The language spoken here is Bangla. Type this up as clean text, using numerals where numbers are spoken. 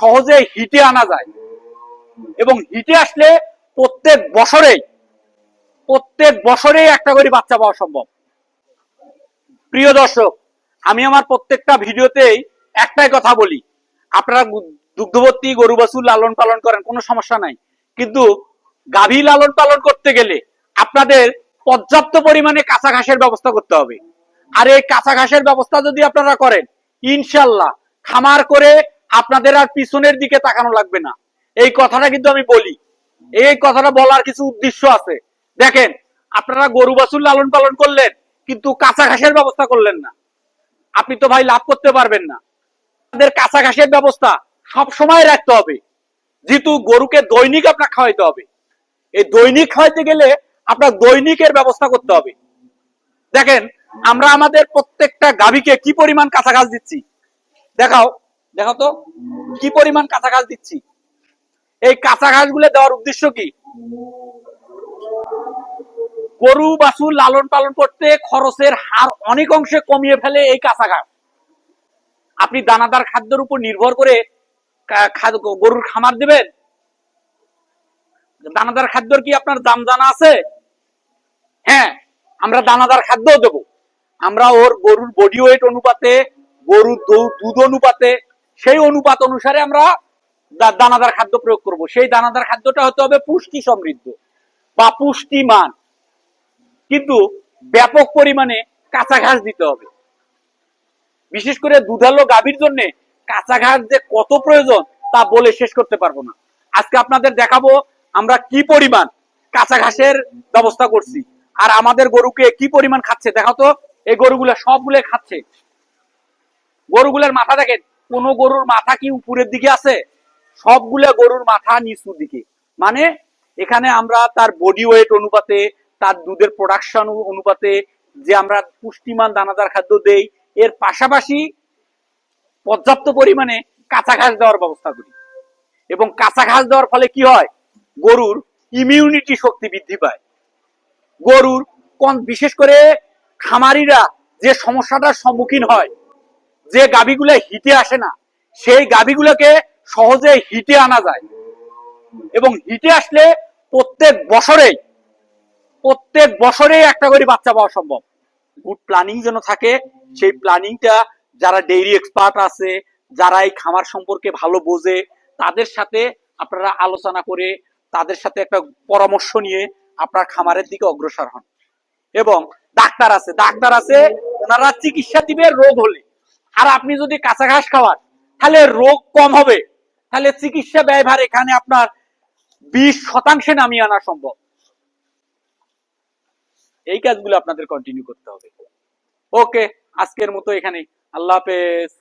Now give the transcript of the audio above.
সহজে হিটে আনা যায় এবং হিটে আসলে প্রত্যেক বছরেই একটা করে বাচ্চা পাওয়া সম্ভব। প্রিয় দর্শক, আমি আমার প্রত্যেকটা ভিডিওতেই একটাই কথা বলি, আপনারা দুগ্ধবর্তী গরু বাছুর লালন পালন করেন, কোনো সমস্যা নাই, কিন্তু গাভী লালন পালন করতে গেলে আপনাদের পর্যাপ্ত পরিমাণে কাঁচা ঘাসের ব্যবস্থা করতে হবে। আর এই কাঁচা ঘাসের ব্যবস্থা যদি আপনারা করেন, ইনশাল্লাহ খামার করে আপনাদের আর পিছনের দিকে তাকানো লাগবে না। এই কথাটা কিন্তু আমি বলি, এই কথাটা বলার কিছু উদ্দেশ্য আছে। দেখেন, আপনারা গরু বাছুর লালন পালন করলেন কিন্তু কাঁচা ঘাসের ব্যবস্থা করলেন না, আপনি তো ভাই লাভ করতে পারবেন না। আপনাদের কাঁচা ঘাসের ব্যবস্থা সব সময় রাখতে হবে, যেহেতু গরুকে দৈনিক আপনার খাওয়াইতে হবে। এই দৈনিক খাওয়াইতে গেলে আপনার দৈনিকের ব্যবস্থা করতে হবে। দেখেন, আমরা আমাদের প্রত্যেকটা গাভীকে কি পরিমাণ কাঁচা ঘাস দিচ্ছি, দেখাও তো কি পরিমাণ কাঁচা ঘাস দিচ্ছি। এই কাঁচা ঘাস গুলো দেওয়ার উদ্দেশ্য কি? গরু বাছুর লালন পালন করতে খরচের হার অনেক অংশে কমিয়ে ফেলে এই কাঁচা ঘাস। আপনি দানাদার খাদ্যের উপর নির্ভর করে গরুর খামার দেবেন, দানাদার খাদ্যর কি আপনার দাম জানা আছে? হ্যাঁ, আমরা দানাদার খাদ্য দেবো। আমরা ওর গরুর বডি ওয়েট অনুপাতে, গরুর দুধ অনুপাতে, সেই অনুপাত অনুসারে আমরা দানাদার খাদ্য প্রয়োগ করব। সেই দানাদার খাদ্যটা হতে হবে পুষ্টি সমৃদ্ধ বা পুষ্টিমান, কিন্তু ব্যাপক পরিমাণে কাঁচা ঘাস দিতে হবে। বিশেষ করে দুধালো গাভীর জন্য কাঁচা ঘাস যে কত প্রয়োজন তা বলে শেষ করতে পারবো না। আজকে আপনাদের দেখাবো আমরা কি পরিমাণ কাঁচা ঘাসের ব্যবস্থা করছি আর আমাদের গরুকে কি পরিমাণ খাচ্ছে। দেখো তো, এই গরুগুলা সবগুলো খাচ্ছে। গরুগুলার মাথা দেখেন, কোন গরুর মাথা কি উপরের দিকে আছে? সবগুলা গরুর মাথা নিচুর দিকে। মানে এখানে আমরা তার বডি ওয়েট অনুপাতে, তার দুধের প্রোডাকশন অনুপাতে যে আমরা পুষ্টিমান দানাদার খাদ্য দেই, এর পাশাপাশি পর্যাপ্ত পরিমাণে কাঁচা ঘাস দেওয়ার ব্যবস্থা করি। এবং কাঁচা ঘাস দেওয়ার ফলে কি হয়? গরুর ইমিউনিটি শক্তি বৃদ্ধি পায়। গরুর বিশেষ করে খামারিরা যে সমস্যাটার সম্মুখীন হয়, যে গাভীগুলো হিটে আসে না, সেই গাভীগুলোকে সহজে হিটে আনা যায় এবং হিটে আসলে প্রত্যেক বছরেই একটা করে বাচ্চা পাওয়া সম্ভব। গুড প্ল্যানিং যেন থাকে, সেই প্ল্যানিংটা যারা ডেইরি এক্সপার্ট আছে, যারা এই খামার সম্পর্কে ভালো বোঝে, তাদের সাথে আপনারা আলোচনা করে, তাদের সাথে একটা পরামর্শ নিয়ে আপনার খামারের দিকে অগ্রসর হন। এবং ডাক্তার আছে, ওনারা চিকিৎসা দিবে রোগ হলে। আর আপনি যদি কাঁচা ঘাস খাওয়ান, তাহলে রোগ কম হবে, তাহলে চিকিৎসা ব্যয়ভার এখানে আপনার 20% নামিয়ে আনা সম্ভব। এই কাজগুলো আপনাদের কন্টিনিউ করতে হবে। ওকে, আজকের মতো এখানে, আল্লাহ হাফেজ।